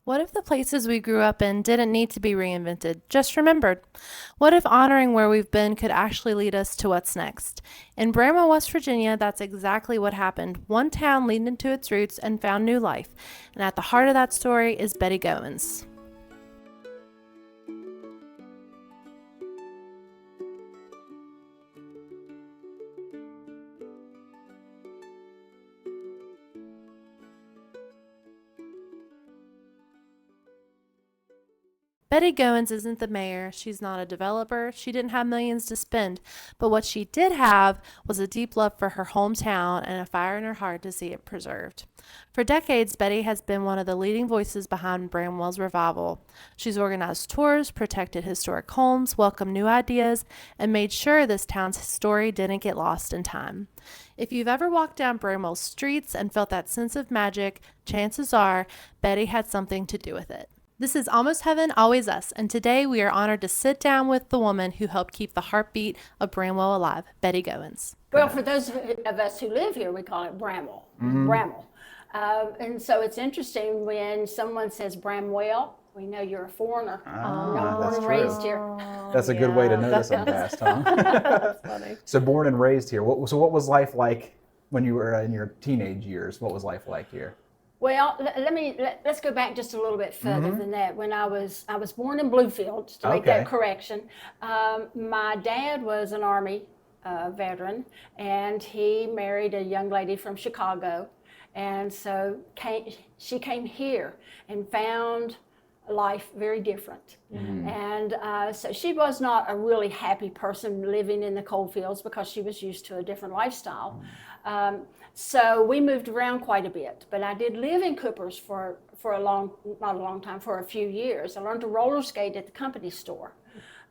What if the places we grew up in didn't need to be reinvented, just remembered? What if honoring where we've been could actually lead us to what's next? In Bramwell, West Virginia, that's exactly what happened. One town leaned into its roots and found new life. And at the heart of that story is Betty Goins. Betty Goins isn't the mayor. She's not a developer. She didn't have millions to spend. But what she did have was a deep love for her hometown and a fire in her heart to see it preserved. For decades, Betty has been one of the leading voices behind Bramwell's revival. She's organized tours, protected historic homes, welcomed new ideas, and made sure this town's story didn't get lost in time. If you've ever walked down Bramwell's streets and felt that sense of magic, chances are Betty had something to do with it. This is Almost Heaven, Always Us, and today we are honored to sit down with the woman who helped keep the heartbeat of Bramwell alive, Betty Goins. Well, for those of us who live here, we call it Bramwell. Bramwell. And so it's interesting when someone says Bramwell, we know you're a foreigner. Not born and raised here. That's a good way to know this in past, huh? That's funny. So born and raised here. What was life like when you were in your teenage years? What was life like here? Well, let's go back just a little bit further than that. When I was born in Bluefield, to make that correction. My dad was an Army veteran, and he married a young lady from Chicago, and so she came here and found life very different. And so she was not a really happy person living in the Coalfields because she was used to a different lifestyle. So we moved around quite a bit, but I did live in Coopers for not a long time, for a few years. I learned to roller skate at the company store.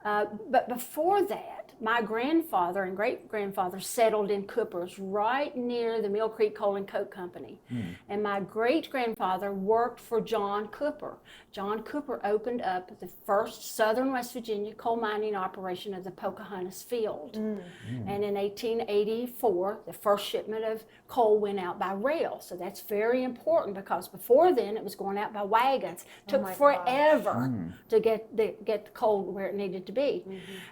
But before that, my grandfather and great-grandfather settled in Coopers right near the Mill Creek Coal and Coke Company. And my great-grandfather worked for John Cooper. John Cooper opened up the first Southern West Virginia coal mining operation of the Pocahontas Field. And in 1884, the first shipment of coal went out by rail. So that's very important because before then it was going out by wagons. Took forever to get the coal where it needed to be.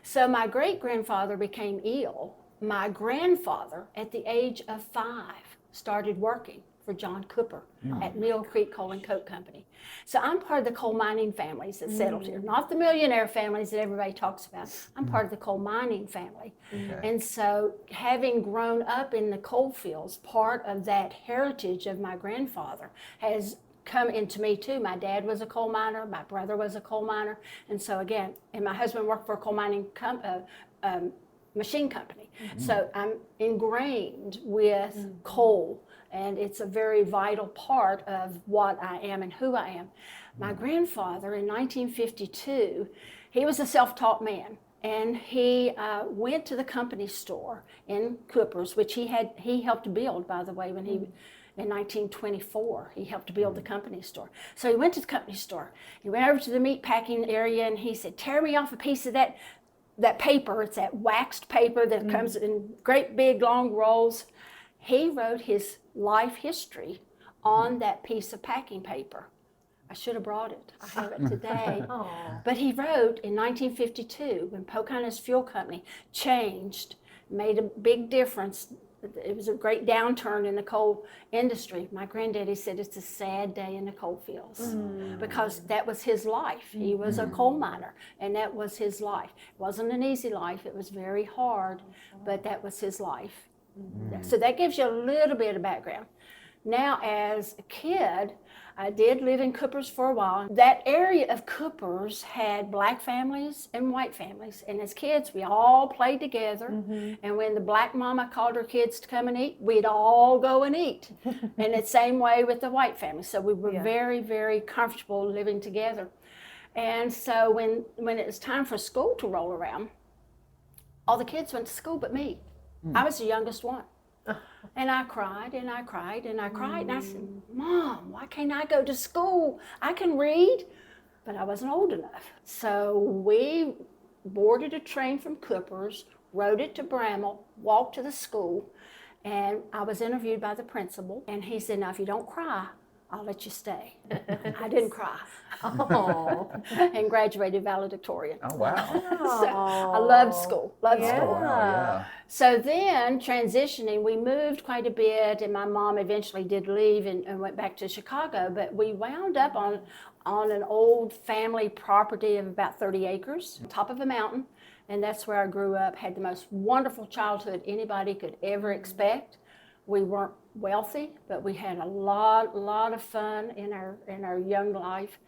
So my great-grandfather became ill. My grandfather, at the age of 5, started working for John Cooper at Mill Creek Coal and Coke Company. So I'm part of the coal mining families that settled here, not the millionaire families that everybody talks about. I'm part of the coal mining family. And so having grown up in the coal fields, part of that heritage of my grandfather has come into me too. My dad was a coal miner, my brother was a coal miner, and so again, and my husband worked for a coal mining machine company. So I'm ingrained with coal, and it's a very vital part of what I am and who I am. My grandfather in 1952, he was a self-taught man. And he went to the company store in Coopers, which he helped build, by the way, when he in 1924. He helped build the company store. So he went to the company store. He went over to the meat packing area and he said, tear me off a piece of that paper. It's that waxed paper that comes in great big long rolls. He wrote his life history on that piece of packing paper. I should have brought it. I have it today. But he wrote in 1952, when Pocahontas Fuel Company changed, made a big difference. It was a great downturn in the coal industry. My granddaddy said it's a sad day in the coal fields because that was his life. He was a coal miner, and that was his life. It wasn't an easy life. It was very hard, but that was his life. So that gives you a little bit of background. Now, as a kid, I did live in Coopers for a while. That area of Coopers had black families and white families. And as kids, we all played together. And when the black mama called her kids to come and eat, we'd all go and eat. And the same way with the white family. So we were very, very comfortable living together. And so when it was time for school to roll around, all the kids went to school but me. I was the youngest one. And I cried and I cried and I cried. And I said, Mom, why can't I go to school? I can read. But I wasn't old enough. So we boarded a train from Coopers, rode it to Bramwell, walked to the school, and I was interviewed by the principal. And he said, now, if you don't cry, I'll let you stay. I didn't cry. Oh. And graduated valedictorian. Oh, wow. So I loved school, loved Yeah. school. Wow, yeah. So then transitioning, we moved quite a bit, and my mom eventually did leave and went back to Chicago, but we wound up on an old family property of about 30 acres, on top of a mountain, and that's where I grew up, had the most wonderful childhood anybody could ever expect. We weren't wealthy, but we had a lot of fun in our young life.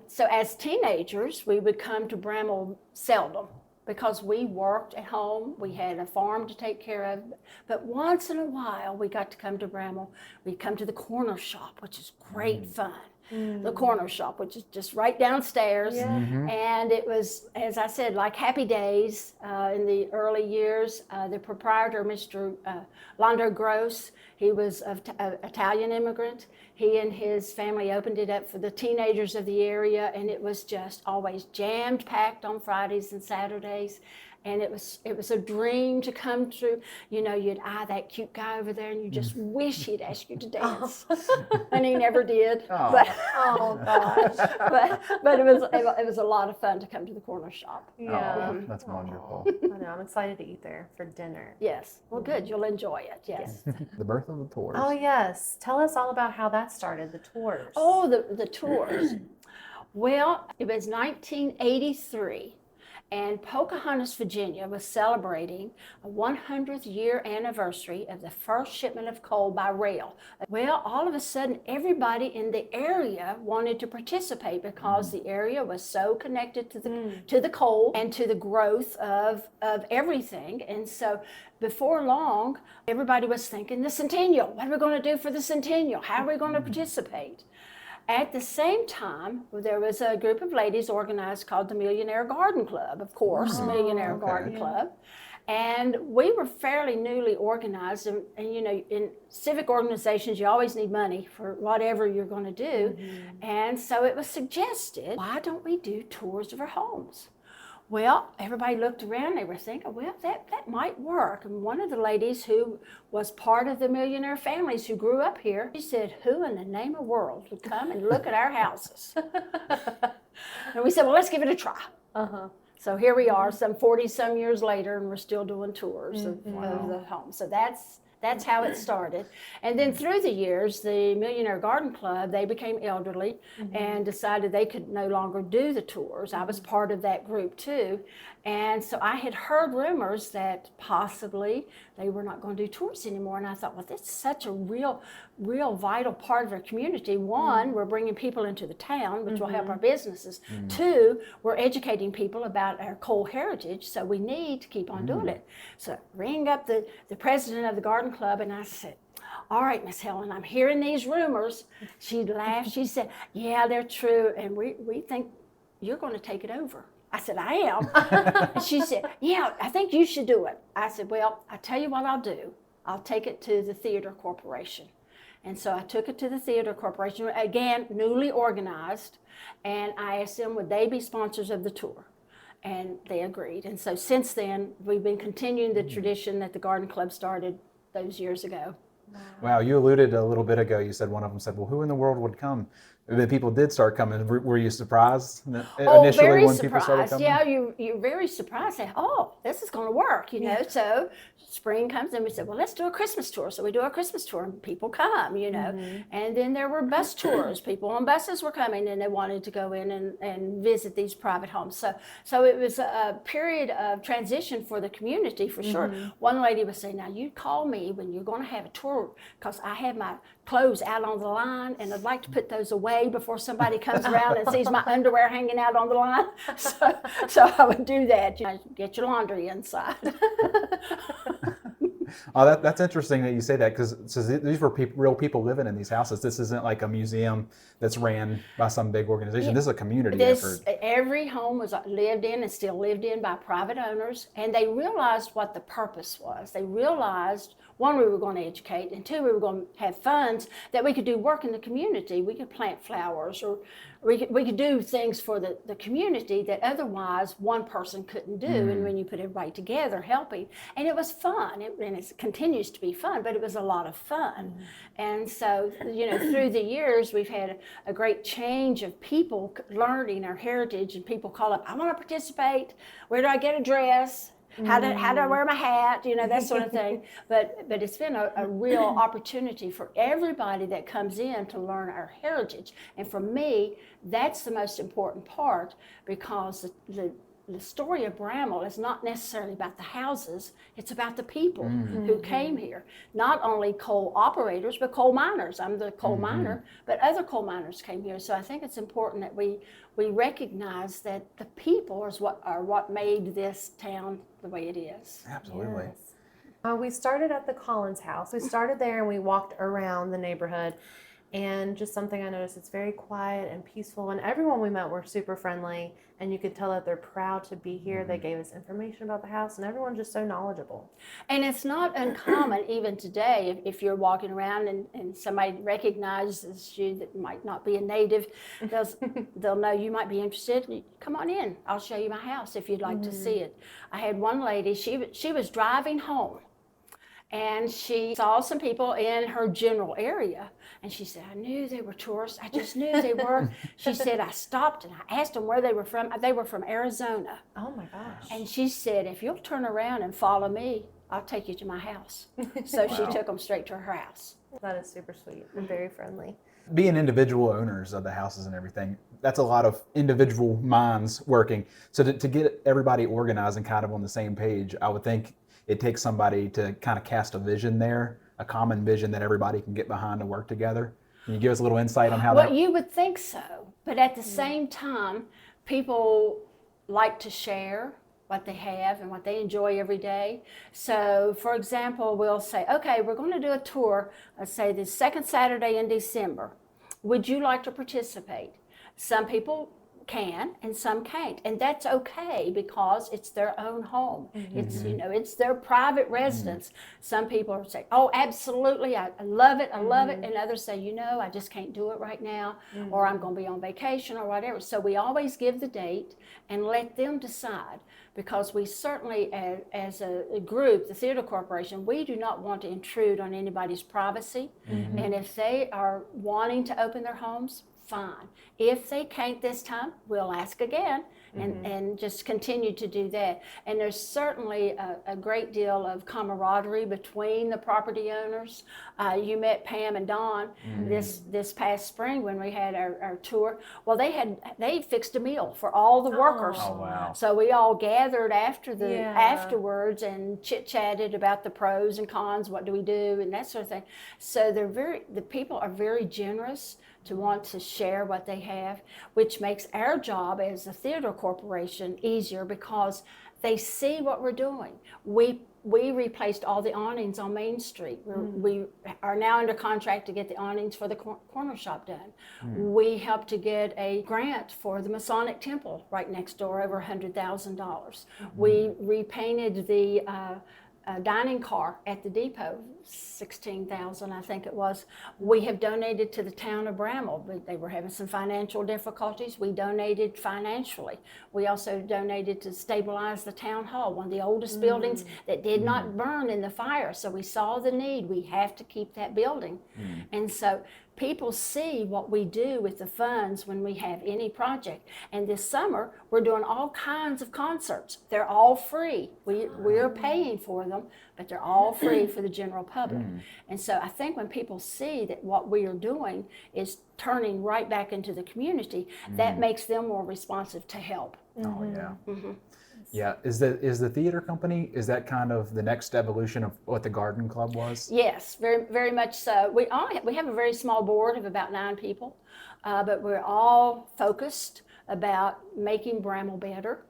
So as teenagers, we would come to Bramwell seldom because we worked at home. We had a farm to take care of. But once in a while, we got to come to Bramwell. We'd come to the corner shop, which is great fun. The corner shop, which is just right downstairs. Yeah. And it was, as I said, like happy days in the early years. The proprietor, Mr. Londo Gross, he was an Italian immigrant. He and his family opened it up for the teenagers of the area, and it was just always jammed packed on Fridays and Saturdays. And it was a dream to come true. You know, you'd eye that cute guy over there, and you just wish he'd ask you to dance, and he never did. Oh. But, Oh gosh. but it was a lot of fun to come to the corner shop. Yeah. Oh, that's wonderful. I know. I'm excited to eat there for dinner. Yes. Well, good. You'll enjoy it. Yes. The birth of the tours. Oh yes. Tell us all about how that started. The tours. Oh, the tours. Well, it was 1983. And Pocahontas, Virginia was celebrating a 100th year anniversary of the first shipment of coal by rail. Well, all of a sudden, everybody in the area wanted to participate because the area was so connected to the coal and to the growth of everything. And so before long, everybody was thinking, the centennial, what are we going to do for the centennial? How are we going to participate? At the same time, there was a group of ladies organized called the Millionaire Garden Club, of course, Millionaire Garden Club. And we were fairly newly organized. And, you know, in civic organizations, you always need money for whatever you're going to do. And so it was suggested, why don't we do tours of our homes? Well, everybody looked around, they were thinking, well, that might work. And one of the ladies who was part of the Millionaire families who grew up here, she said, who in the name of the world would come and look at our houses? And we said, well, let's give it a try. So here we are, some 40-some years later, and we're still doing tours of the home. So that's how it started. And then through the years, the Millionaire Garden Club, they became elderly and decided they could no longer do the tours. I was part of that group too. And so I had heard rumors that possibly they were not going to do tours anymore. And I thought, well, that's such a real vital part of our community. One, we're bringing people into the town, which will help our businesses. Two, we're educating people about our coal heritage, so we need to keep on doing it. So I rang up the president of the garden club, and I said, all right, Miss Helen, I'm hearing these rumors. She laughed. She said, yeah, they're true, and we think you're going to take it over. I said, I am. And she said, yeah, I think you should do it. I said, well, I tell you what I'll do. I'll take it to the Theater Corporation. And so I took it to the Theater Corporation, again, newly organized, and I asked them, would they be sponsors of the tour? And they agreed. And so since then, we've been continuing the tradition that the Garden Club started those years ago. Wow, you alluded a little bit ago, you said one of them said, well, who in the world would come? The people did start coming. Were you surprised initially very when people started surprised. coming? Yeah, you're very surprised. Say, oh, this is going to work, you know. So spring comes and we said, well, let's do a Christmas tour. So we do a Christmas tour and people come, you know. And then there were bus tours. People on buses were coming and they wanted to go in and visit these private homes. So it was a period of transition for the community for sure. One lady was saying, now you call me when you're going to have a tour because I have my clothes out on the line and I'd like to put those away before somebody comes around and sees my underwear hanging out on the line. So I would do that. You know, get your laundry inside. Oh, that's interesting that you say that because these were real people living in these houses. This isn't like a museum that's ran by some big organization. This is a community effort. Every home was lived in and still lived in by private owners, and they realized what the purpose was. They realized one, we were going to educate, and two, we were going to have funds that we could do work in the community. We could plant flowers, or we could do things for the community that otherwise one person couldn't do. And when you put everybody together helping, and it was fun, and it continues to be fun, but it was a lot of fun. And so, through the years, we've had a great change of people learning our heritage, and people call up, I want to participate. Where do I get a dress? How do I wear my hat? That sort of thing. But it's been a real opportunity for everybody that comes in to learn our heritage. And for me, that's the most important part, because the story of Bramwell is not necessarily about the houses, it's about the people who came here. Not only coal operators, but coal miners. I'm the coal miner, but other coal miners came here. So I think it's important that we recognize that the people are what made this town the way it is. Absolutely. Yes. We started at the Collins house. We started there and we walked around the neighborhood. And just something I noticed, it's very quiet and peaceful. And everyone we met were super friendly. And you could tell that they're proud to be here. They gave us information about the house, and everyone's just so knowledgeable. And it's not uncommon even today, if you're walking around and somebody recognizes you that might not be a native, they'll know you might be interested. Come on in, I'll show you my house if you'd like to see it. I had one lady, she was driving home, and she saw some people in her general area, and she said, I knew they were tourists. I just knew they were. She said, I stopped and I asked them where they were from. They were from Arizona. Oh my gosh. And she said, if you'll turn around and follow me, I'll take you to my house. So she took them straight to her house. That is super sweet and very friendly. Being individual owners of the houses and everything, that's a lot of individual minds working. So to get everybody organized and kind of on the same page, I would think it takes somebody to kind of cast a vision there, a common vision that everybody can get behind and work together. Can you give us a little insight on how Well, you would think so, but at the same time, people like to share what they have and what they enjoy every day. So, for example, we'll say, okay, we're going to do a tour, let's say the second Saturday in December. Would you like to participate? Some people can and some can't, and that's okay, because it's their own home. It's it's their private residence. Some people say, oh, absolutely, I love it, and others say, I just can't do it right now, or I'm going to be on vacation or whatever. So we always give the date and let them decide, because we certainly, as a group, the Theater Corporation, we do not want to intrude on anybody's privacy. And if they are wanting to open their homes, fine. If they can't this time, we'll ask again, and just continue to do that. And there's certainly a great deal of camaraderie between the property owners. You met Pam and Don this past spring when we had our tour. Well, they fixed a meal for all the workers. Oh, wow. So we all gathered afterwards and chit-chatted about the pros and cons, what do we do, and that sort of thing. So the people are very generous to want to share what they have, which makes our job as a theater corporation easier, because they see what we're doing. We replaced all the awnings on Main Street. We are now under contract to get the awnings for the corner shop done. We helped to get a grant for the Masonic Temple right next door, over $100,000. We repainted the dining car at the depot, $16,000, I think it was. We have donated to the town of Bramwell, but they were having some financial difficulties. We donated financially. We also donated to stabilize the town hall, one of the oldest buildings that did not burn in the fire. So we saw the need. We have to keep that building. And so people see what we do with the funds when we have any project. And this summer, we're doing all kinds of concerts. They're all free. We're paying for them, but they're all free for the general public. And so I think when people see that what we are doing is turning right back into the community, that makes them more responsive to help. Oh, yeah. Yeah, is the theater company, is that kind of the next evolution of what the garden club was? Yes, very, very much so. We have a very small board of about 9 people, but we're all focused about making Bramwell better.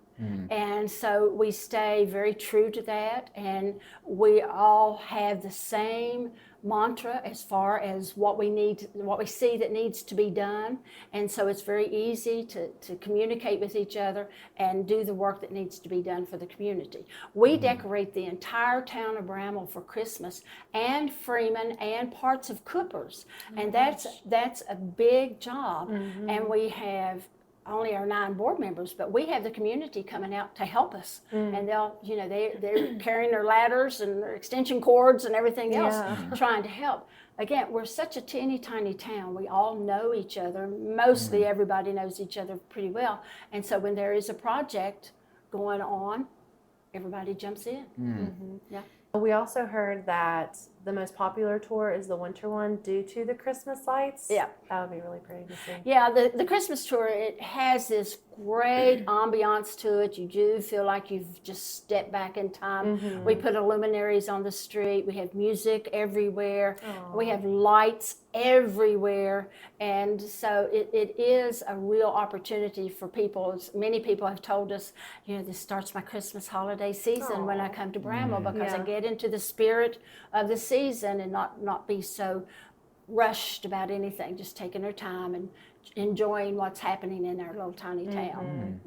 And so we stay very true to that, and we all have the same mantra as far as what we see that needs to be done. And so it's very easy to communicate with each other and do the work that needs to be done for the community. We decorate the entire town of Bramwell for Christmas, and Freeman and parts of Coopers. And that's a big job. And we have only our 9 board members, but we have the community coming out to help us. And they're carrying their ladders and their extension cords and everything else, trying to help. Again, we're such a teeny tiny town. We all know each other. Mostly everybody knows each other pretty well. And so when there is a project going on, everybody jumps in. Yeah. We also heard that the most popular tour is the winter one due to the Christmas lights. Yeah. That would be really pretty to see. Yeah, the Christmas tour, it has this great ambiance to it. You do feel like you've just stepped back in time. We put luminaries on the street. We have music everywhere. We have lights everywhere. And so it is a real opportunity for people. Many people have told us, this starts my Christmas holiday season when I come to Bramwell, because I get into the spirit of the season and not be so rushed about anything, just taking their time and enjoying what's happening in our little tiny town.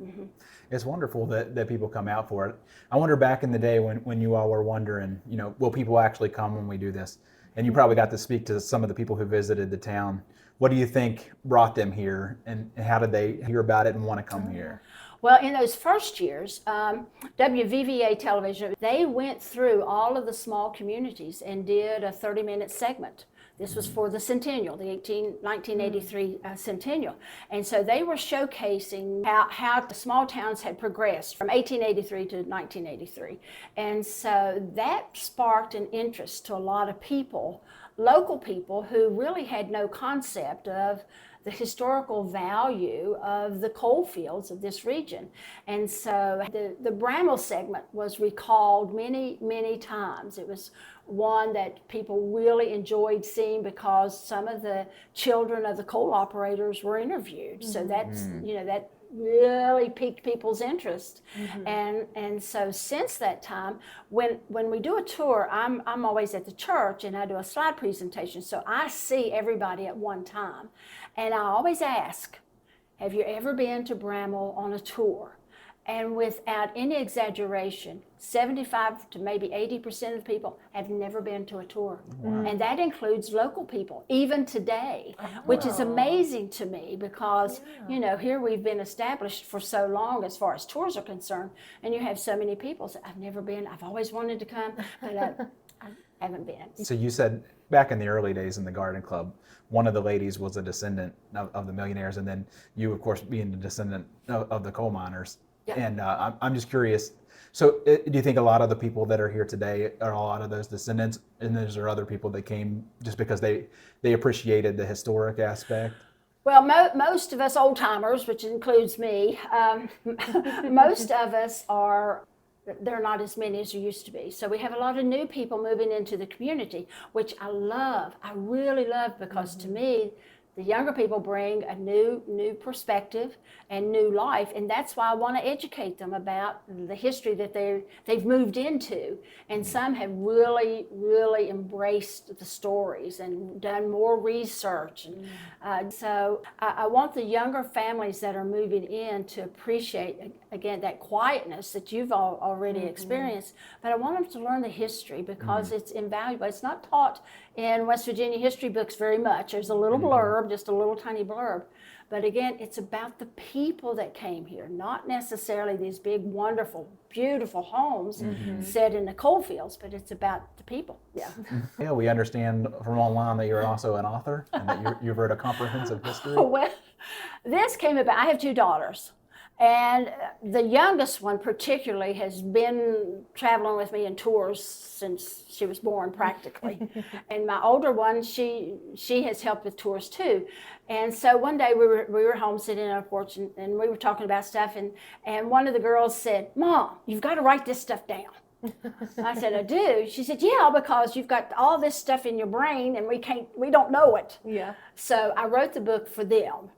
It's wonderful that people come out for it. I wonder, back in the day when you all were wondering, will people actually come when we do this? And you probably got to speak to some of the people who visited the town. What do you think brought them here, and how did they hear about it and want to come here? Well, in those first years, WVVA television, they went through all of the small communities and did a 30-minute segment. This was for the centennial, the 1983 centennial. And so they were showcasing how the small towns had progressed from 1883 to 1983. And so that sparked an interest to a lot of people, local people, who really had no concept of the historical value of the coalfields of this region. And so the Bramwell segment was recalled many, many times. It was one that people really enjoyed seeing because some of the children of the coal operators were interviewed. So that's, that really piqued people's interest. And so since that time, when we do a tour, I'm always at the church and I do a slide presentation. So I see everybody at one time. And I always ask, have you ever been to Bramwell on a tour? And without any exaggeration, 75 to maybe 80% of people have never been to a tour. And that includes local people, even today, which is amazing to me because, here we've been established for so long as far as tours are concerned, and you have so many people say, I've never been, I've always wanted to come, but I haven't been. So you said back in the early days in the Garden Club, one of the ladies was a descendant of the Millionaires, and then you, of course, being a descendant of the coal miners. Yeah. And I'm just curious, so do you think a lot of the people that are here today are a lot of those descendants, and is there other people that came just because they appreciated the historic aspect? Well, most of us old timers, which includes me, most of us there are not as many as there used to be. So we have a lot of new people moving into the community, which I love. I really love, because to me, the younger people bring a new perspective and new life, and that's why I want to educate them about the history that they've moved into. And some have really, really embraced the stories and done more research. And so I want the younger families that are moving in to appreciate, again, that quietness that you've already experienced, but I want them to learn the history because it's invaluable. It's not taught in West Virginia history books very much. There's a little blurb, just a little tiny blurb. But again, it's about the people that came here, not necessarily these big, wonderful, beautiful homes set in the coalfields, but it's about the people. Yeah. Yeah, we understand from online that you're also an author and that you've wrote a comprehensive history. Well, this came about, I have 2 daughters. And the youngest one particularly has been traveling with me in tours since she was born, practically. And my older one, she has helped with tours too. And so one day we were home sitting on a porch and we were talking about stuff, and one of the girls said, "Mom, you've got to write this stuff down." I said, "I do." She said, "Yeah, because you've got all this stuff in your brain and we don't know it." Yeah. So I wrote the book for them.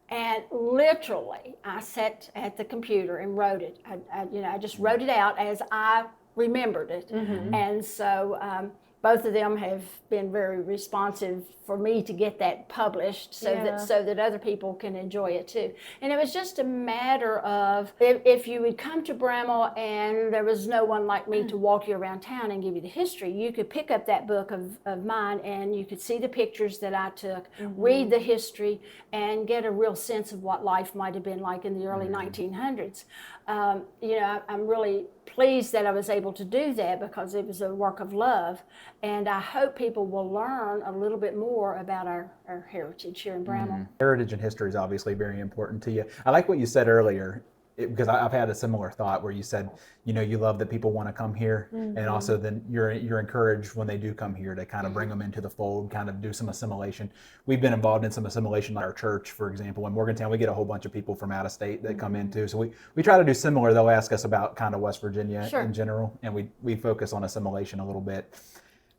And literally, I sat at the computer and wrote it. I just wrote it out as I remembered it. And so both of them have been very responsive for me to get that published so that other people can enjoy it too. And it was just a matter of if you would come to Bramwell and there was no one like me to walk you around town and give you the history, you could pick up that book of mine and you could see the pictures that I took, read the history, and get a real sense of what life might have been like in the early 1900s. I'm really pleased that I was able to do that because it was a work of love, and I hope people will learn a little bit more about our heritage here in Bramwell. Heritage and history is obviously very important to you. I like what you said earlier, because I've had a similar thought where you said, you love that people want to come here, and also then you're encouraged when they do come here to kind of bring them into the fold, kind of do some assimilation. We've been involved in some assimilation at our church, for example. In Morgantown, we get a whole bunch of people from out of state that come in too. So we try to do similar. They'll ask us about kind of West Virginia in general, and we focus on assimilation a little bit.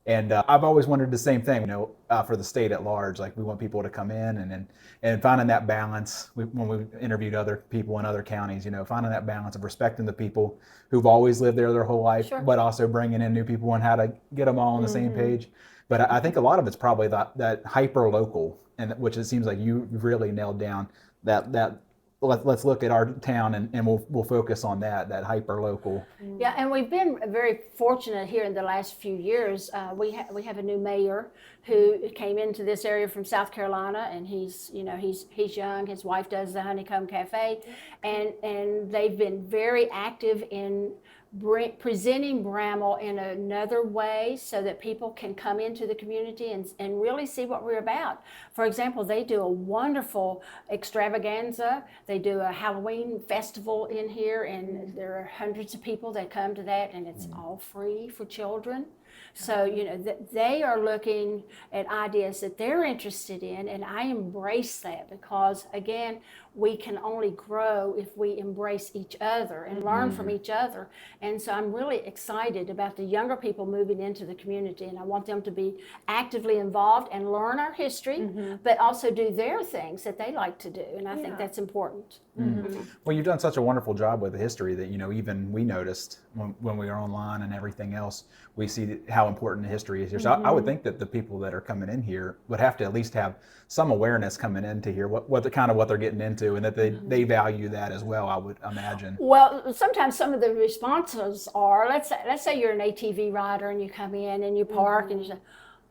And I've always wondered the same thing, for the state at large. Like, we want people to come in and finding that balance. When we interviewed other people in other counties, finding that balance of respecting the people who've always lived there their whole life, but also bringing in new people and how to get them all on the same page. But I think a lot of it's probably that hyper local, and which it seems like you really nailed down. That let's look at our town and we'll focus on that hyper local. Yeah, and we've been very fortunate here in the last few years. We have a new mayor who came into this area from South Carolina, and he's young. His wife does the Honeycomb Cafe, and they've been very active in presenting Bramwell in another way so that people can come into the community and really see what we're about. For example, they do a wonderful extravaganza. They do a Halloween festival in here, and there are hundreds of people that come to that, and it's all free for children. So, they are looking at ideas that they're interested in, and I embrace that because, again, we can only grow if we embrace each other and learn from each other. And so I'm really excited about the younger people moving into the community, and I want them to be actively involved and learn our history, but also do their things that they like to do, and I think that's important. Well, you've done such a wonderful job with the history that, even we noticed when we were online and everything else, we see how important the history is here. So I would think that the people that are coming in here would have to at least have some awareness coming into here, what they're getting into, and that they value that as well, I would imagine. Well, sometimes some of the responses are, let's say you're an ATV rider and you come in and you park and you say,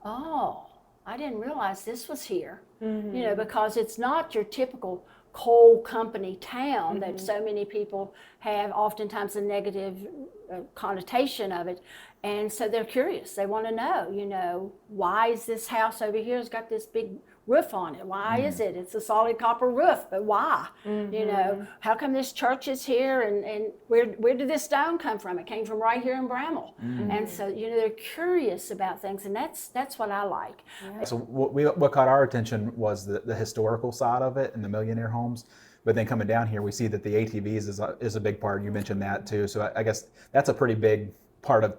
oh, I didn't realize this was here, because it's not your typical coal company town that so many people have oftentimes a negative connotation of it. And so they're curious. They want to know, why is this house over here has got this big roof on it? Why is it? It's a solid copper roof, but why? How come this church is here, and where did this stone come from? It came from right here in Bramwell. And so, they're curious about things, and that's what I like. So what caught our attention was the historical side of it and the Millionaire homes. But then coming down here, we see that the ATVs is a big part. You mentioned that too. So I guess that's a pretty big part of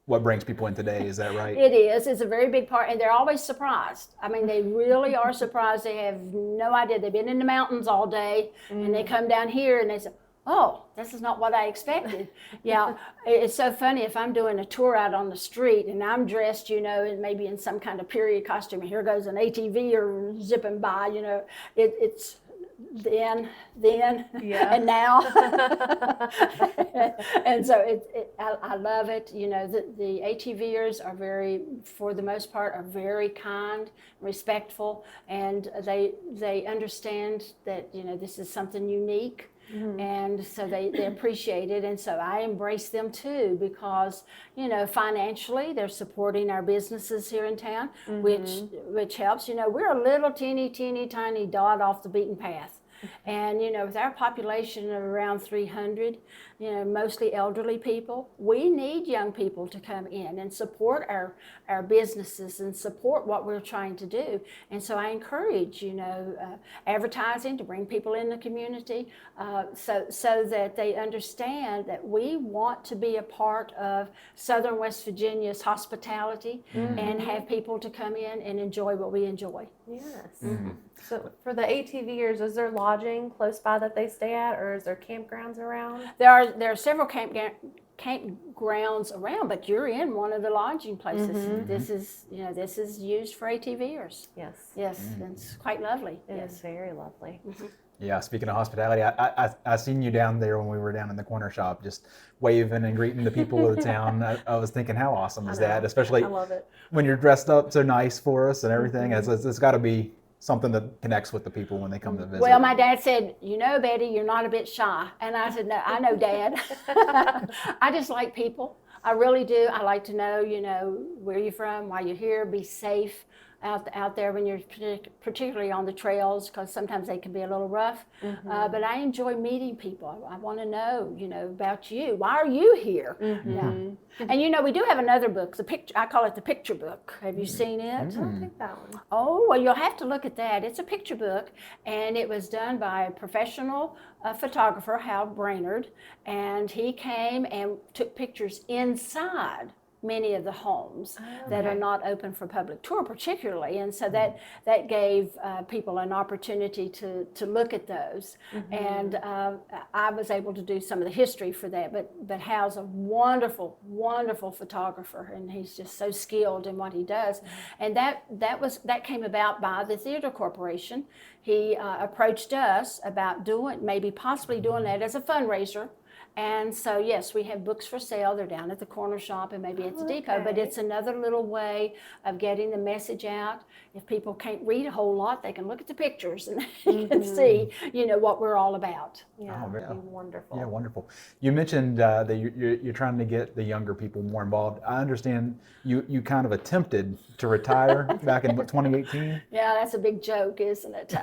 what brings people in today. Is that right? It is. It's a very big part, and they're always surprised. I mean, they really are surprised. They have no idea. They've been in the mountains all day, and they come down here and they say, oh, this is not what I expected. Yeah, it's so funny. If I'm doing a tour out on the street and I'm dressed, and maybe in some kind of period costume, and here goes an ATV or zipping by, it's then and now. And so I love it. The ATVers are for the most part, are very kind, respectful, and they understand that this is something unique. And so they appreciate it, and so I embrace them too, because financially they're supporting our businesses here in town, which helps. We're a little teeny tiny dot off the beaten path, and with our population of around 300, mostly elderly people, we need young people to come in and support our businesses and support what we're trying to do. And so I encourage advertising to bring people in the community, so that they understand that we want to be a part of Southern West Virginia's hospitality and have people to come in and enjoy what we enjoy. Yes. So for the ATVers, is there lodging close by that they stay at, or is there campgrounds around? There are several campgrounds around, but you're in one of the lodging places. This is used for ATVers. Yes. Yes, it's quite lovely. It Yes. is very lovely. Yeah, speaking of hospitality, I seen you down there when we were down in the corner shop, just waving and greeting the people of the town. I was thinking, how awesome is that? Especially I love it. when you're dressed up so nice for us and everything. It's got to be something that connects with the people when they come to visit. Well, my dad said, Betty, you're not a bit shy. And I said, no, I know, Dad. I just like people. I really do. I like to know, where you're from, why you're here, be safe out there when you're particularly on the trails, because sometimes they can be a little rough. But I enjoy meeting people. I want to know, about you. Why are you here? Yeah. And we do have another book, I call it the picture book. Have you seen it? I don't think that one. Oh, well, you'll have to look at that. It's a picture book, and it was done by a professional photographer, Hal Brainerd, and he came and took pictures inside many of the homes that are not open for public tour particularly, and so that gave people an opportunity to look at those. And I was able to do some of the history for that, but Hal's a wonderful photographer, and he's just so skilled in what he does. And that came about by the Theater Corporation. He approached us about possibly doing that as a fundraiser. And so, yes, we have books for sale. They're down at the corner shop and maybe at the depot, but it's another little way of getting the message out. If people can't read a whole lot, they can look at the pictures and they can see, what we're all about. Yeah, Oh, that'd be wonderful. Yeah, wonderful. You mentioned that you're trying to get the younger people more involved. I understand you kind of attempted to retire back in 2018. Yeah, that's a big joke, isn't it?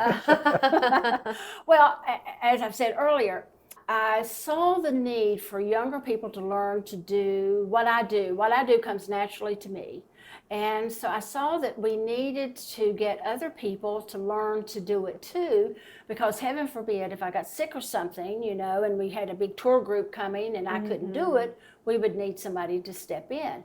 Well, as I've said earlier, I saw the need for younger people to learn to do what I do. What I do comes naturally to me. And so I saw that we needed to get other people to learn to do it too, because heaven forbid, if I got sick or something, and we had a big tour group coming and I couldn't do it, we would need somebody to step in.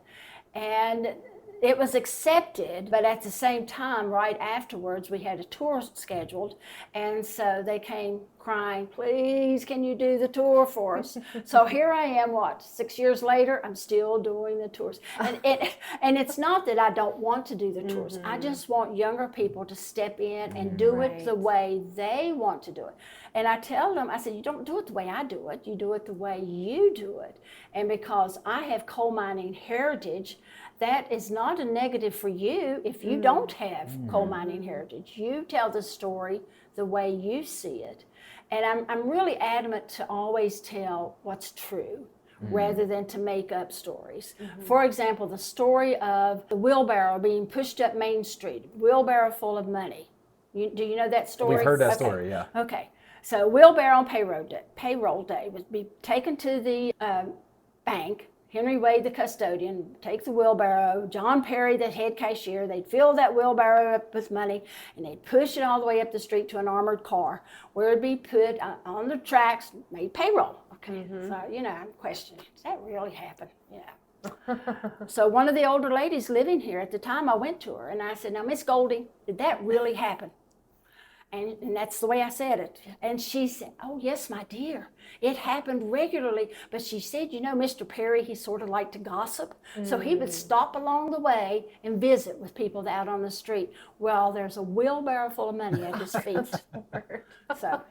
And it was accepted, but at the same time, right afterwards, we had a tour scheduled, and so they came crying, please, can you do the tour for us? So here I am, 6 years later, I'm still doing the tours. And it's not that I don't want to do the tours. I just want younger people to step in and do it the way they want to do it. And I tell them, I said, you don't do it the way I do it, you do it the way you do it. And because I have coal mining heritage, that is not a negative for you if you don't have coal mining heritage. You tell the story the way you see it. And I'm really adamant to always tell what's true rather than to make up stories. For example, the story of the wheelbarrow being pushed up Main Street, wheelbarrow full of money. Do you know that story? We've heard that story, yeah. Okay. So wheelbarrow on payroll day would be taken to the bank. Henry Wade, the custodian, take the wheelbarrow. John Perry, the head cashier, they'd fill that wheelbarrow up with money, and they'd push it all the way up the street to an armored car, where it'd be put on the tracks, made payroll. Okay, so, I'm questioning, does that really happen? So one of the older ladies living here at the time, I went to her, and I said, now, Miss Golding, did that really happen? And that's the way I said it. And she said, oh, yes, my dear. It happened regularly. But she said, Mr. Perry, he sort of liked to gossip. So he would stop along the way and visit with people out on the street. Well, there's a wheelbarrow full of money at his feet. So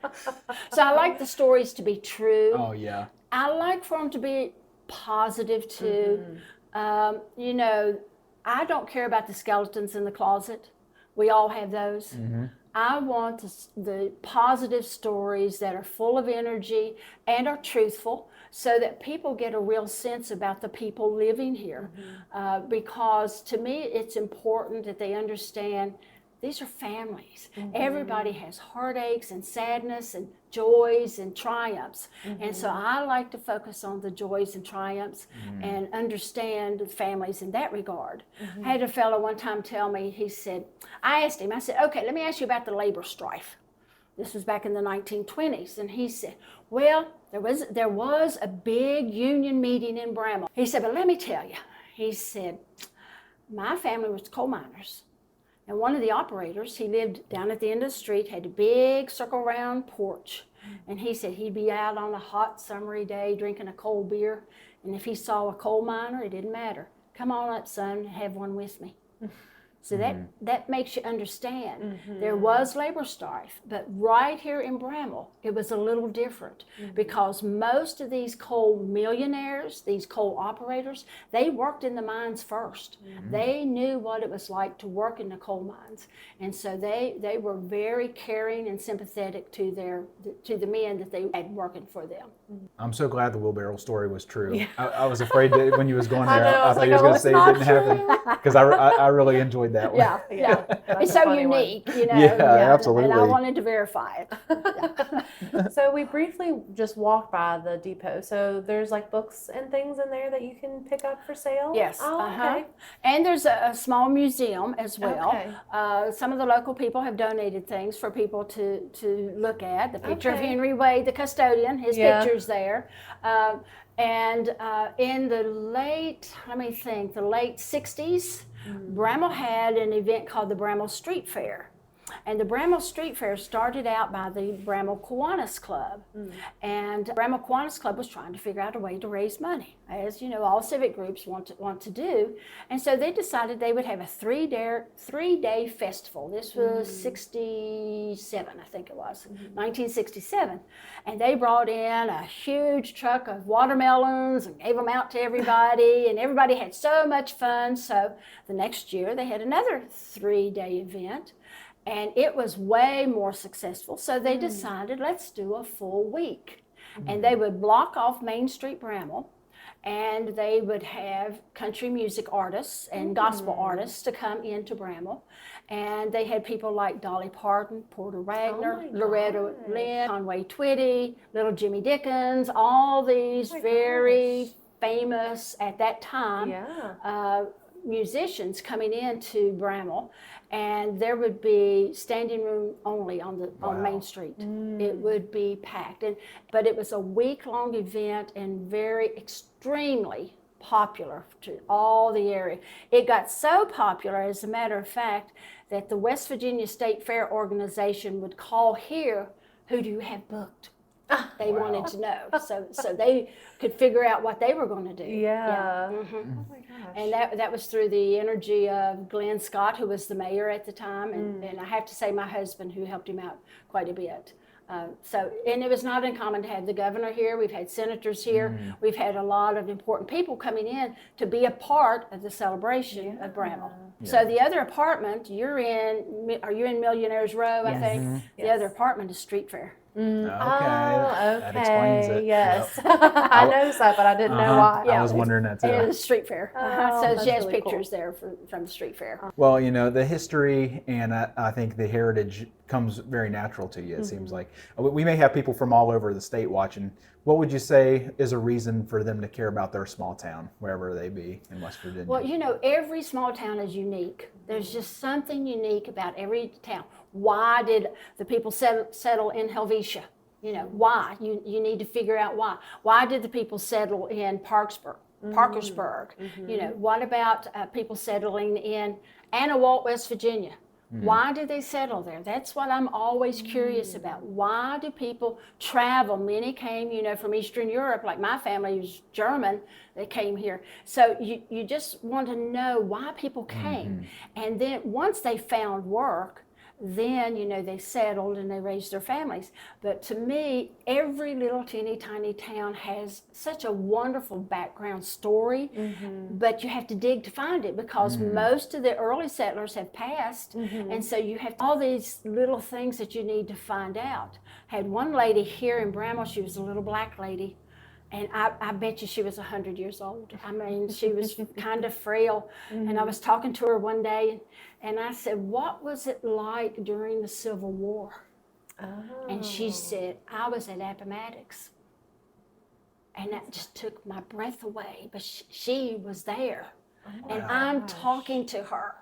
I like the stories to be true. Oh, yeah. I like for them to be positive, too. I don't care about the skeletons in the closet. We all have those. I want the positive stories that are full of energy and are truthful, so that people get a real sense about the people living here. Because to me, it's important that they understand these are families. Everybody has heartaches and sadness and joys and triumphs. And so I like to focus on the joys and triumphs and understand the families in that regard. I had a fellow one time tell me, I asked him, I said, okay, let me ask you about the labor strife. This was back in the 1920s. And he said, well, there was a big union meeting in Bramwell. He said, but let me tell you, he said, my family was coal miners. And one of the operators, he lived down at the end of the street, had a big circle round porch. And he said he'd be out on a hot summery day drinking a cold beer. And if he saw a coal miner, it didn't matter. Come on up, son, and have one with me. So that makes you understand. There was labor strife, but right here in Bramwell, it was a little different because most of these coal millionaires, these coal operators, they worked in the mines first. They knew what it was like to work in the coal mines. And so they were very caring and sympathetic to the men that they had working for them. I'm so glad the wheelbarrow story was true. I was afraid that when you was going there, I know, I I was thought like, you was oh, going to it's say it not didn't happen because I really enjoyed that one. Yeah. That's It's a so funny one. unique, you know. Yeah, absolutely. And I wanted to verify it. So we briefly just walked by the depot. So there's like books and things in there that you can pick up for sale? Yes. Oh, okay. And there's a small museum as well. Okay. Some of the local people have donated things for people to look at. The picture of Okay. Henry Wade, the custodian, his Yeah. picture's there. And in the late 60s, Bramwell had an event called the Bramwell Street Fair. And the Bramwell Street Fair started out by the Bramwell Kiwanis Club. And Bramwell Kiwanis Club was trying to figure out a way to raise money, as you know, all civic groups want to do. And so they decided they would have a three-day festival. This was 67, I think it was, 1967. And they brought in a huge truck of watermelons and gave them out to everybody, and everybody had so much fun. So the next year they had another 3-day event. And it was way more successful. So they decided, let's do a full week. And they would block off Main Street Bramwell, and they would have country music artists and gospel artists to come into Bramwell. And they had people like Dolly Parton, Porter Wagner, my Loretta gosh. Lynn, Conway Twitty, Little Jimmy Dickens, all these very famous at that time musicians coming into Bramwell. And there would be standing room only on Main Street. It would be packed, but it was a week-long event and very extremely popular to all the area. It got so popular, as a matter of fact, that the West Virginia State Fair organization would call here, who do you have booked? They wanted to know, so they could figure out what they were going to do. Yeah. Mhm. Oh my gosh. And that was through the energy of Glenn Scott, who was the mayor at the time, and I have to say my husband, who helped him out quite a bit. And it was not uncommon to have the governor here. We've had senators here. We've had a lot of important people coming in to be a part of the celebration of Bramwell. So the other apartment, are you in Millionaire's Row, I think? The other apartment is Street Fair. Okay, Oh, that explains it. Yes. Yep. I noticed that, but I didn't know why. I was wondering that too. And it is Street Fair. Oh, So that's she has really pictures there from the Street Fair. Well, you know, the history and I think the heritage comes very natural to you, it seems like. We may have people from all over the state watching. What would you say is a reason for them to care about their small town, wherever they be in West Virginia? Well, you know, every small town is unique. There's just something unique about every town. Why did the people settle in Helvetia? You know, why? You need to figure out why. Why did the people settle in Parkersburg? You know, what about people settling in Anawalt, West Virginia? Why did they settle there? That's what I'm always curious about. Why do people travel? Many came, you know, from Eastern Europe, like my family was German, they came here. So you just want to know why people came. And then once they found work, then, you know, they settled and they raised their families. But to me, every little teeny tiny town has such a wonderful background story, but you have to dig to find it because most of the early settlers have passed. And so you have all these little things that you need to find out. Had one lady here in Bramwell, she was a little black lady. And I bet you she was 100 years old. I mean, she was kind of frail. And I was talking to her one day, and I said, what was it like during the Civil War? And she said, I was at Appomattox. And that just took my breath away. But she was there. And I'm talking to her.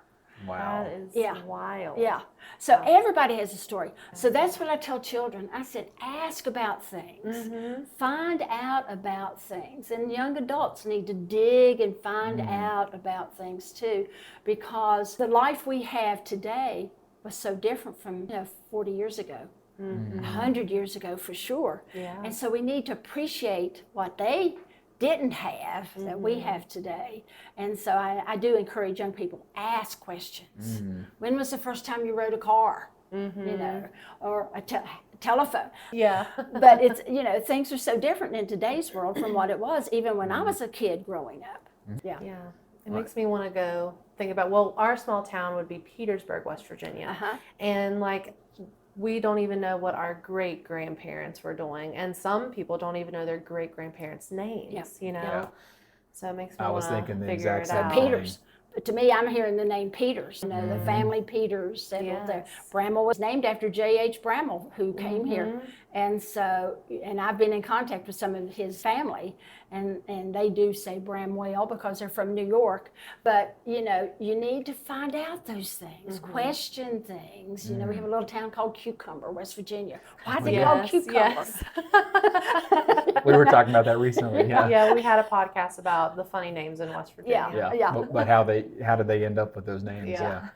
Wow. That is wild. Yeah. So everybody has a story. So that's what I tell children. I said, ask about things. Find out about things. And young adults need to dig and find out about things too, because the life we have today was so different from 40 years ago, 100 years ago for sure. Yeah. And so we need to appreciate what they didn't have that we have today. And so I do encourage young people, ask questions. When was the first time you rode a car? You know, or a telephone. Yeah. But it's, you know, things are so different in today's world from what it was even when I was a kid growing up. Yeah. Yeah. It makes me want to go think about, well, our small town would be Petersburg, West Virginia. Uh-huh. And like, we don't even know what our great grandparents were doing. And some people don't even know their great grandparents' names, you know? Yeah. So it makes me I was want to thinking the figure exact it same out. thing. Peters. But to me, I'm hearing the name Peters. You know, the family Peters settled there. Yes. Bramwell was named after J.H. Bramwell, who came here. And so, and I've been in contact with some of his family, and they do say Bramwell because they're from New York. But, you know, you need to find out those things, question things. You know, we have a little town called Cucumber, West Virginia. Why is it called Cucumber? Yes. We were talking about that recently. Yeah. Yeah, we had a podcast about the funny names in West Virginia. Yeah. But how did they end up with those names? Yeah.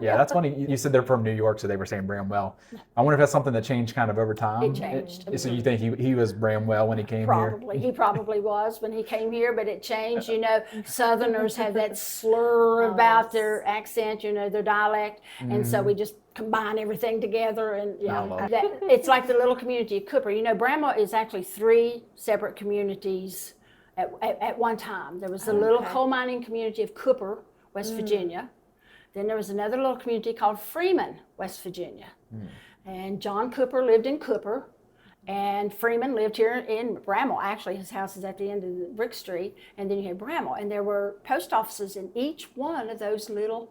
Yeah, that's funny. You said they're from New York, so they were saying Bramwell. I wonder if that's something that changed kind of over time. It changed. So you think he was Bramwell when he came Probably. here? He probably was when he came here, but it changed. You know, Southerners have that slur about their accent, you know, their dialect. And so we just combine everything together. And, you know, it's like the little community of Cooper. You know, Bramwell is actually 3 separate communities at one time. There was the little coal mining community of Cooper, West Virginia. Then there was another little community called Freeman, West Virginia. And John Cooper lived in Cooper. And Freeman lived here in Bramwell. Actually, his house is at the end of the Brick Street. And then you had Bramwell. And there were post offices in each one of those little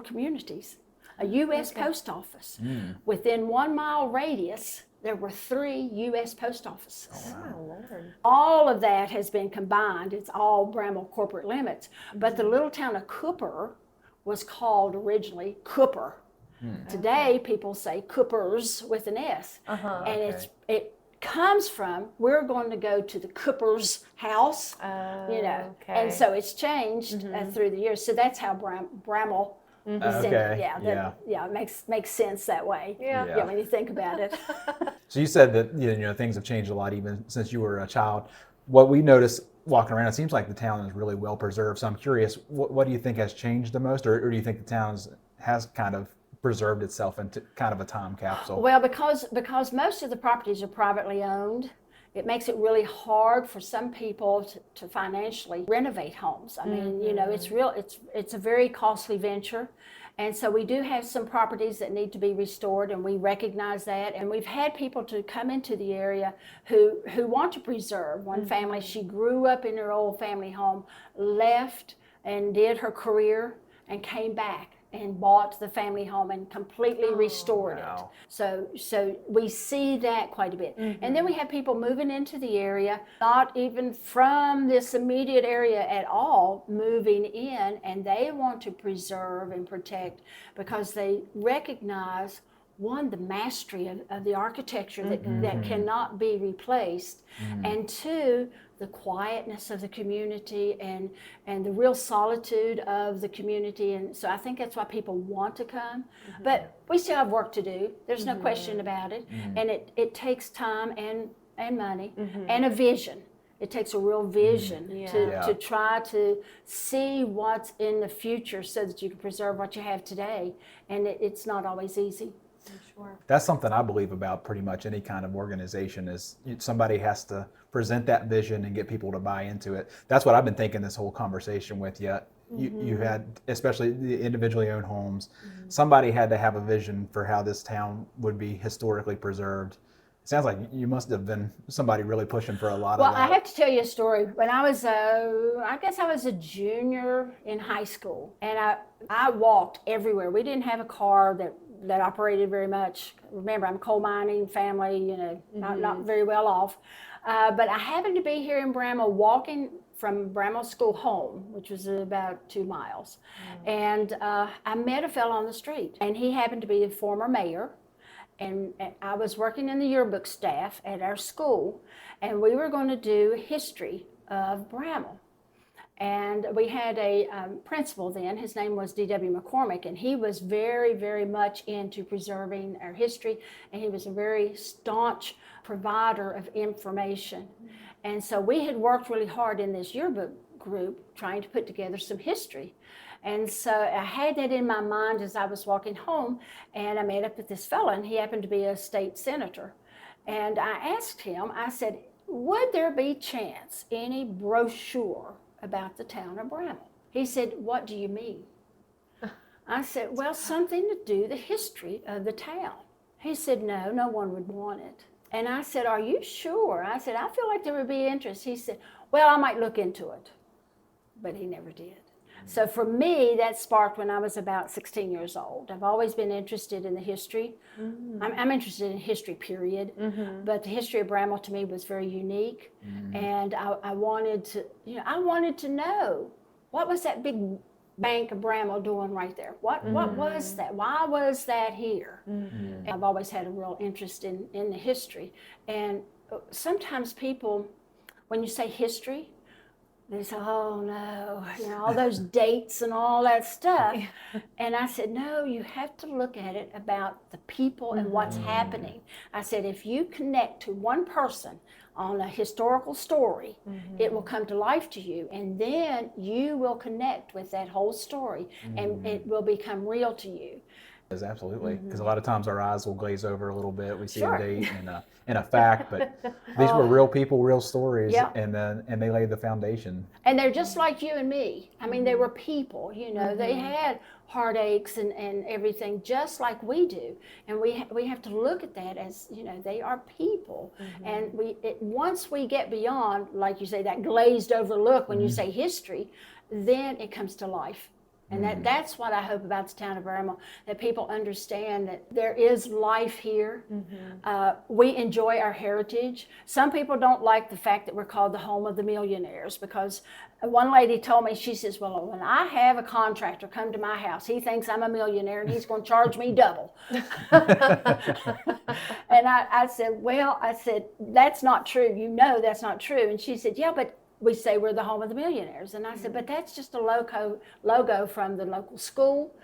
communities. A U.S. post office. Within 1 mile radius, there were 3 U.S. post offices. Oh, Lord. All of that has been combined. It's all Bramwell corporate limits. But the little town of Cooper was called originally Cooper. Today, people say Coopers with an S. And it comes from, we're going to go to the Cooper's house, you know. And so it's changed through the years. So that's how Bramwell descended. It makes sense that way. Yeah. When you think about it. So you said that you know things have changed a lot even since you were a child. What we noticed walking around, it seems like the town is really well preserved. So I'm curious, what do you think has changed the most, or do you think the town has kind of preserved itself into kind of a time capsule? Well, because most of the properties are privately owned, it makes it really hard for some people to financially renovate homes. I mean, you know, it's a very costly venture. And so we do have some properties that need to be restored, and we recognize that. And we've had people to come into the area who want to preserve. One family, she grew up in her old family home, left and did her career and came back and bought the family home and completely restored it. So we see that quite a bit. And then we have people moving into the area, not even from this immediate area at all, moving in, and they want to preserve and protect because they recognize, one, the mastery of the architecture that cannot be replaced, and 2, the quietness of the community and the real solitude of the community. And so I think that's why people want to come. But we still have work to do. There's no question about it. And it takes time and money and a vision. It takes a real vision to try to see what's in the future so that you can preserve what you have today. And it's not always easy. Sure. That's something I believe about pretty much any kind of organization is somebody has to present that vision and get people to buy into it. That's what I've been thinking this whole conversation with you. You had, especially the individually owned homes, somebody had to have a vision for how this town would be historically preserved. It sounds like you must have been somebody really pushing for a lot of that. Well, I have to tell you a story. When I was, I guess I was a junior in high school, and I walked everywhere. We didn't have a car that operated very much. Remember, I'm coal mining family, you know, not very well off. But I happened to be here in Bramwell walking from Bramwell School home, which was about 2 miles. And I met a fellow on the street, and he happened to be the former mayor. And I was working in the yearbook staff at our school, and we were going to do history of Bramwell. And we had a principal then, his name was D.W. McCormick, and he was very, very much into preserving our history, and he was a very staunch provider of information. And so we had worked really hard in this yearbook group trying to put together some history. And so I had that in my mind as I was walking home, and I met up with this fellow, and he happened to be a state senator. And I asked him, I said, would there be chance any brochure about the town of Bramwell? He said, what do you mean? I said, well, something to do the history of the town. He said, no, no one would want it. And I said, are you sure? I said, I feel like there would be interest. He said, well, I might look into it. But he never did. So for me, that sparked when I was about 16 years old. I've always been interested in the history. I'm interested in history, period. But the history of Bramwell to me was very unique. And I wanted to, I wanted to know, what was that big Bank of Bramwell doing right there? What was that? Why was that here? And I've always had a real interest in the history. And sometimes people, when you say history, they say, oh no, all those dates and all that stuff. And I said, no, you have to look at it about the people and what's happening. I said, if you connect to one person on a historical story, it will come to life to you. And then you will connect with that whole story and it will become real to you. Absolutely, because a lot of times our eyes will glaze over a little bit. We see a date and a fact, but these were real people, real stories, and they laid the foundation. And they're just like you and me. I mean, they were people. They had heartaches and everything, just like we do. And we have to look at that as they are people. And once we get beyond, like you say, that glazed over look when you say history, then it comes to life. And that's what I hope about the town of Bramwell, that people understand that there is life here. We enjoy our heritage. Some people don't like the fact that we're called the home of the millionaires, because one lady told me, she says, well, when I have a contractor come to my house, he thinks I'm a millionaire and he's going to charge me double. And I said, that's not true. That's not true. And she said, yeah, but we say we're the home of the millionaires. And I said, but that's just a logo from the local school.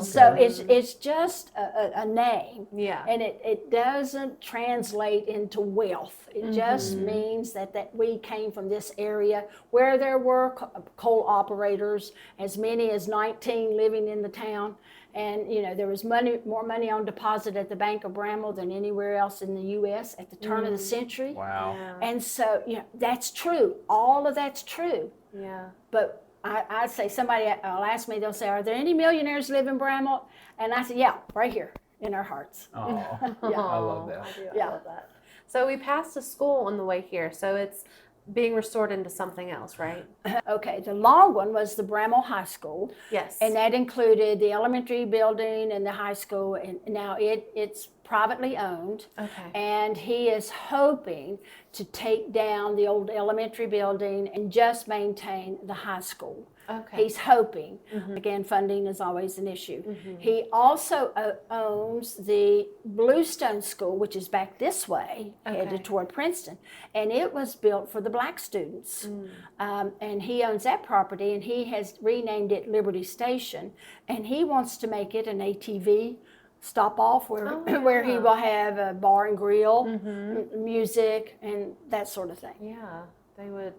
So it's just a name. Yeah. And it doesn't translate into wealth. It just means that we came from this area where there were coal operators, as many as 19 living in the town. And there was more money on deposit at the Bank of Bramwell than anywhere else in the U.S. at the turn of the century. Wow! Yeah. And so that's true. All of that's true. Yeah. But I say, somebody will ask me, they'll say, "Are there any millionaires live in Bramwell?" And I say, "Yeah, right here in our hearts." Oh, yeah. I love that. I love that. So we passed a school on the way here, so it's being restored into something else, right? Okay, the long one was the Bramwell High School. Yes. And that included the elementary building and the high school, and now it's privately owned. Okay. And he is hoping to take down the old elementary building and just maintain the high school. Okay. He's hoping. Again, funding is always an issue. He also owns the Bluestone School, which is back this way, headed toward Princeton. And it was built for the black students. And he owns that property, and he has renamed it Liberty Station. And he wants to make it an ATV stop off where he will have a bar and grill, music, and that sort of thing. Yeah.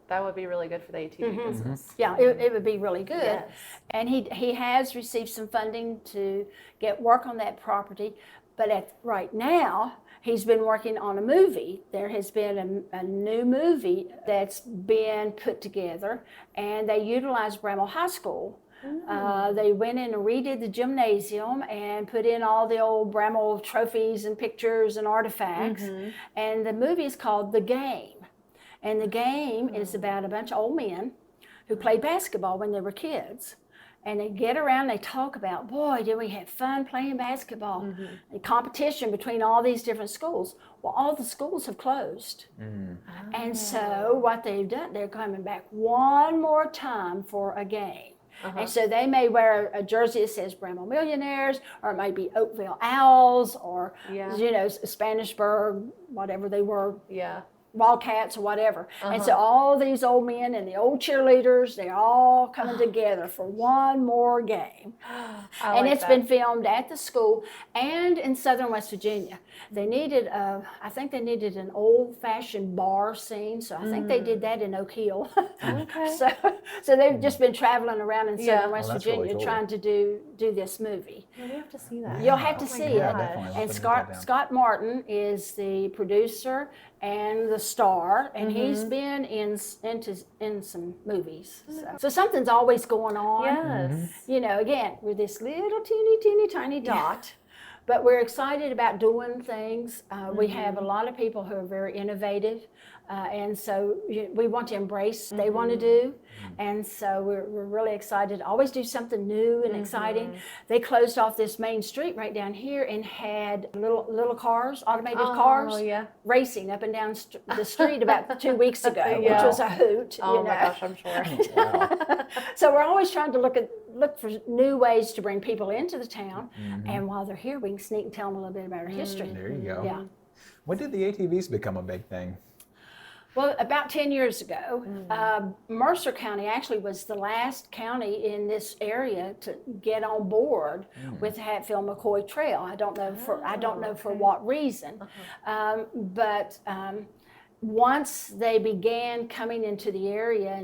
That would be really good for the ATV business. Yeah, it would be really good. Yes. And he has received some funding to get work on that property, but right now he's been working on a movie. There has been a new movie that's been put together, and they utilized Bramwell High School. They went in and redid the gymnasium and put in all the old Bramwell trophies and pictures and artifacts. And the movie is called The Game. And the game is about a bunch of old men who played basketball when they were kids. And they get around, they talk about, boy, did we have fun playing basketball. And competition between all these different schools. Well, all the schools have closed. And so what they've done, they're coming back one more time for a game. And so they may wear a jersey that says Bramwell Millionaires, or it might be Oakville Owls, or Spanisburg, whatever they were. Yeah. Wildcats or whatever. And so all these old men and the old cheerleaders, they're all coming together for one more game. And like it's that. been filmed at the school and in southern West Virginia. They needed, I think they needed an old-fashioned bar scene, so I think they did that in Oak Hill. Okay. So they've just been traveling around in Yeah. southern West Oh, that's really Virginia cool. trying to do this movie. Well, we have to see that. You'll have to Oh my see gosh. it. Yeah, definitely. We'll have And to note that down. Scott Martin is the producer and the star, and he's been in some movies. So something's always going on. Yes. You know, again, we're this little teeny tiny dot, but we're excited about doing things. We have a lot of people who are very innovative, and so we want to embrace what they want to do. And so we're really excited. Always do something new and exciting. They closed off this main street right down here and had little cars, automated cars, yeah. racing up and down the street about 2 weeks ago, Yeah. which was a hoot. Oh you my know. gosh, I'm sure. So we're always trying to look for new ways to bring people into the town, and while they're here, we can sneak and tell them a little bit about our history. There you go. Yeah. When did the ATVs become a big thing? Well, about 10 years ago, Mercer County actually was the last county in this area to get on board with the Hatfield-McCoy Trail. I don't know for what reason, but once they began coming into the area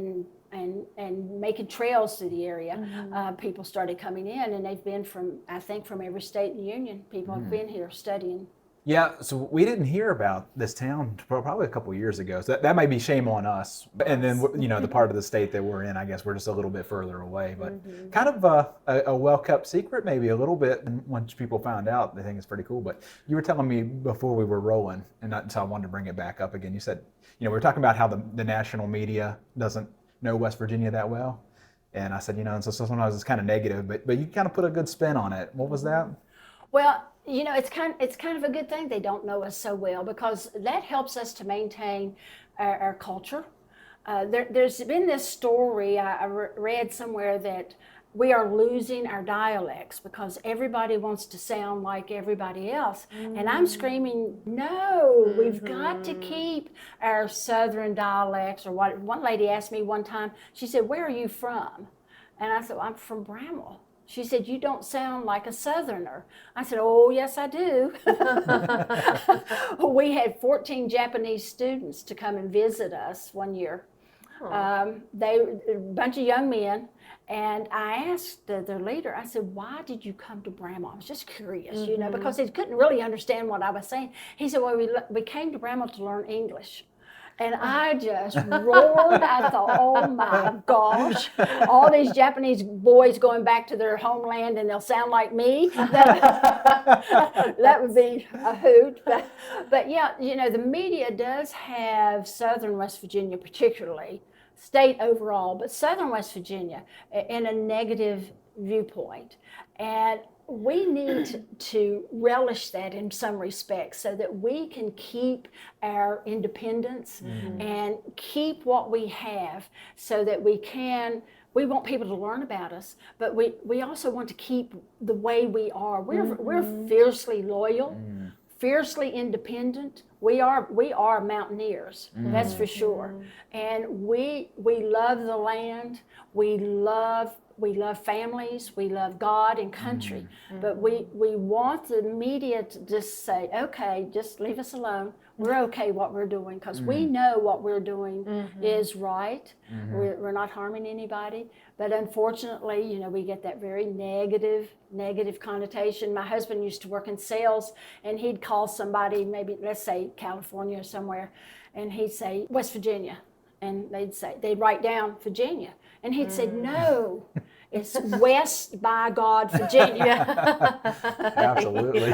and making trails through the area, people started coming in, and they've been from every state in the union. People have been here studying. Yeah, so we didn't hear about this town probably a couple of years ago. So that might be shame on us. And then, you know, the part of the state that we're in, I guess we're just a little bit further away. But kind of a well-kept secret, maybe a little bit. And once people found out, they think it's pretty cool. But you were telling me before we were rolling, and so I wanted to bring it back up again. You said, you know, we were talking about how the national media doesn't know West Virginia that well. And I said, you know, and so sometimes it's kind of negative, but you kind of put a good spin on it. What was that? Well, you know, it's kind of a good thing they don't know us so well, because that helps us to maintain our culture. There's been this story I read somewhere that we are losing our dialects because everybody wants to sound like everybody else. And I'm screaming, no, we've got to keep our southern dialects. Or what one lady asked me one time, she said, "Where are you from?" And I said, "I'm from Bramwell." She said, "You don't sound like a Southerner." I said, "Oh, yes, I do." We had 14 Japanese students to come and visit us one year. They a bunch of young men, and I asked their leader, I said, "Why did you come to Bramwell?" I was just curious, you know, because they couldn't really understand what I was saying. He said, "Well, we came to Bramwell to learn English." And I just roared. I thought, oh my gosh, all these Japanese boys going back to their homeland and they'll sound like me. That would be a hoot. But yeah, you know, the media does have southern West Virginia, particularly, state overall, but southern West Virginia in a negative viewpoint. And we need to relish that in some respects so that we can keep our independence and keep what we have, so that we want people to learn about us, but we also want to keep the way we are. We're fiercely loyal, fiercely independent. We are mountaineers, that's for sure. And we love the land. We love families, we love God and country, but we want the media to just say, okay, just leave us alone. We're okay what we're doing, because we know what we're doing is right. We're not harming anybody, but unfortunately, you know, we get that very negative connotation. My husband used to work in sales, and he'd call somebody, maybe let's say California or somewhere, and he'd say West Virginia, and they'd write down Virginia. And he'd say, "No, it's West by God, Virginia." Absolutely.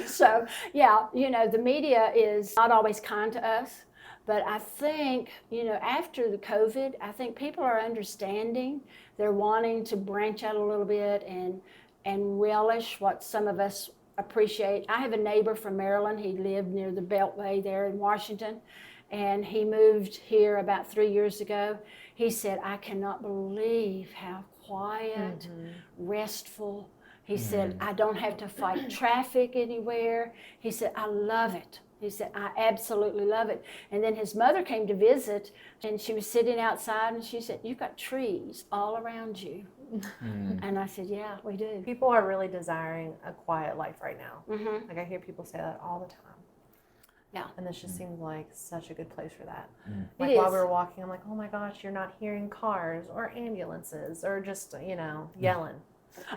So yeah, you know, the media is not always kind to us, but I think, you know, after the COVID, I think people are understanding. They're wanting to branch out a little bit and relish what some of us appreciate. I have a neighbor from Maryland. He lived near the Beltway there in Washington, and he moved here about 3 years ago. He said, "I cannot believe how quiet, restful." He said, "I don't have to fight traffic anywhere." He said, "I love it." He said, I absolutely love it. And then his mother came to visit, and she was sitting outside, and she said, you've got trees all around you. And I said, yeah, we do. People are really desiring a quiet life right now. Like I hear people say that all the time. Yeah. And this just seems like such a good place for that. It Like while is. we were walking, I'm like, oh my gosh, you're not hearing cars or ambulances or just, yelling.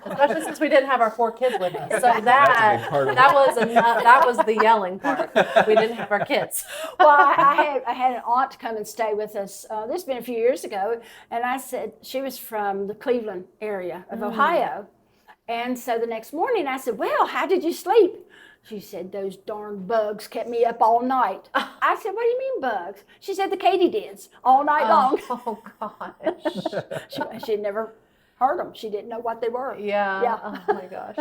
Especially since we didn't have our 4 kids with us. So That's a big part of that was the yelling part. We didn't have our kids. Well, I had an aunt come and stay with us. This has been a few years ago, and I said she was from the Cleveland area of Ohio, and so the next morning I said, "Well, how did you sleep?" She said, "Those darn bugs kept me up all night." I said, "What do you mean bugs?" She said, "The katydids all night long." Oh gosh. She had never heard them. She didn't know what they were. Yeah. Yeah. Oh my gosh.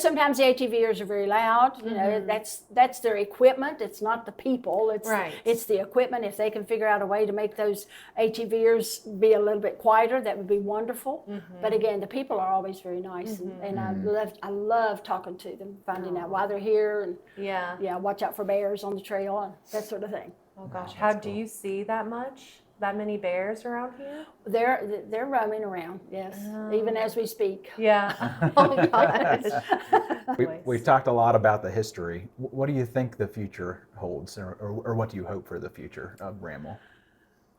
Sometimes the ATVers are very loud. That's their equipment. It's not the people. It's the equipment. If they can figure out a way to make those ATVers be a little bit quieter, that would be wonderful. But again, the people are always very nice, and I love talking to them, finding out why they're here, and watch out for bears on the trail and that sort of thing. Oh gosh. How do you see that many bears around here? They're roaming around, yes, even as we speak. Yeah. Oh gosh. We've talked a lot about the history. What do you think the future holds, or what do you hope for the future of Bramwell?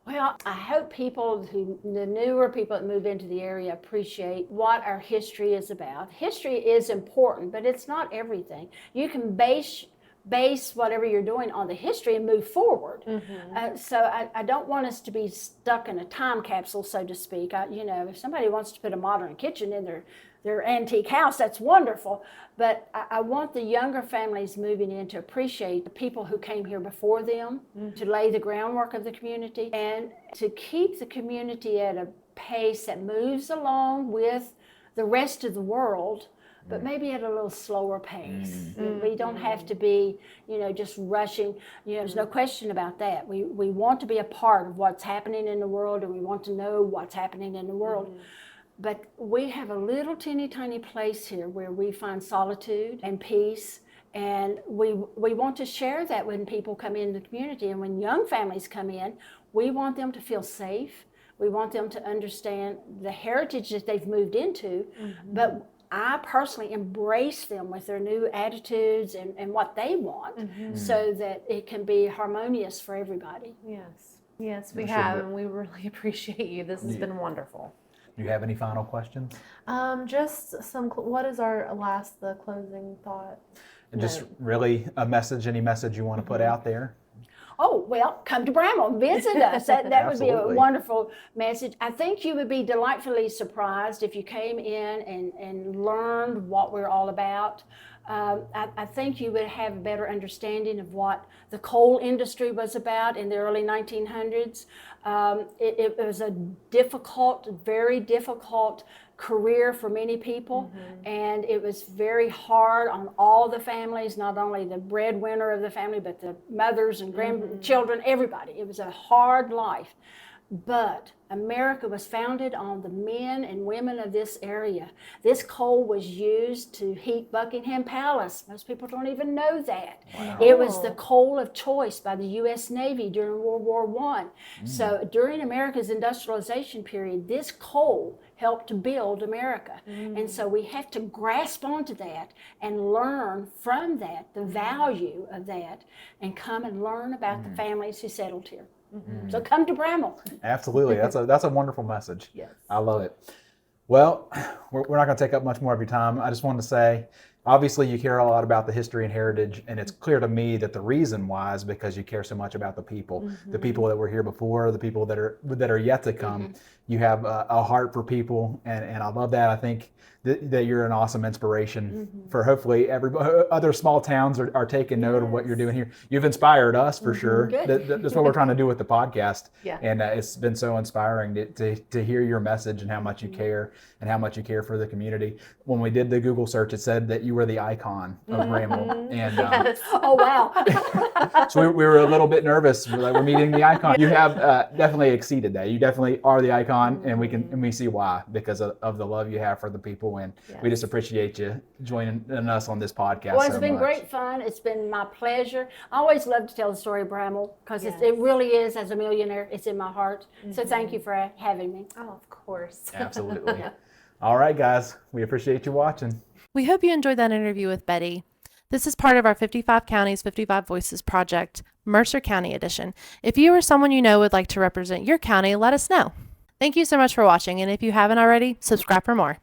Well, I hope the newer people that move into the area appreciate what our history is about. History is important, but it's not everything. You can base whatever you're doing on the history and move forward. So I don't want us to be stuck in a time capsule, so to speak. If somebody wants to put a modern kitchen in their antique house, that's wonderful. But I want the younger families moving in to appreciate the people who came here before them, to lay the groundwork of the community, and to keep the community at a pace that moves along with the rest of the world, but maybe at a little slower pace. We don't have to be, just rushing. There's no question about that. We want to be a part of what's happening in the world, and we want to know what's happening in the world. But we have a little teeny tiny place here where we find solitude and peace, and we want to share that when people come in the community. And when young families come in, we want them to feel safe. We want them to understand the heritage that they've moved into, but I personally embrace them with their new attitudes and what they want, so that it can be harmonious for everybody. Yes, we have, and we really appreciate you. This has been wonderful. Do you have any final questions? Just some. What is the closing thought? And just really any message you want to put out there? Oh, well, come to Bramwell, visit us. That would be a Absolutely. wonderful message. I think you would be delightfully surprised if you came in and learned what we're all about. I think you would have a better understanding of what the coal industry was about in the early 1900s. It was a very difficult career for many people, and it was very hard on all the families, not only the breadwinner of the family, but the mothers and grandchildren, everybody. It was a hard life. But America was founded on the men and women of this area. This coal was used to heat Buckingham Palace. Most people don't even know that. Wow. It was the coal of choice by the U.S. Navy during World War I. So during America's industrialization period, this coal helped to build America. And so we have to grasp onto that and learn from that, the value of that, and come and learn about the families who settled here. So come to Bramwell. Absolutely. That's a wonderful message. Yes. I love it. Well, we're not going to take up much more of your time. I just wanted to say, obviously you care a lot about the history and heritage, and it's clear to me that the reason why is because you care so much about the people that were here before, the people that are yet to come. You have a heart for people, and I love that. I think that you're an awesome inspiration for hopefully other small towns are taking note of what you're doing here. You've inspired us for sure. That's what we're trying to do with the podcast. And it's been so inspiring to hear your message and how much you care and how much you care for the community. When we did the Google search, it said that you were the icon of Bramwell. And Yes. Oh, wow. so we were a little bit nervous. We're like, we're meeting the icon. You have definitely exceeded that. You definitely are the icon, and we see why, because of the love you have for the people. And we just appreciate you joining us on this podcast. Well, it's so been much. great fun. It's been my pleasure. I always love to tell the story of Bramwell because it really is, as a millionaire, it's in my heart. So thank you for having me. Oh, of course. Absolutely. All right, guys. We appreciate you watching. We hope you enjoyed that interview with Betty. This is part of our 55 Counties, 55 Voices project, Mercer County Edition. If you or someone you know would like to represent your county, let us know. Thank you so much for watching, and if you haven't already, subscribe for more.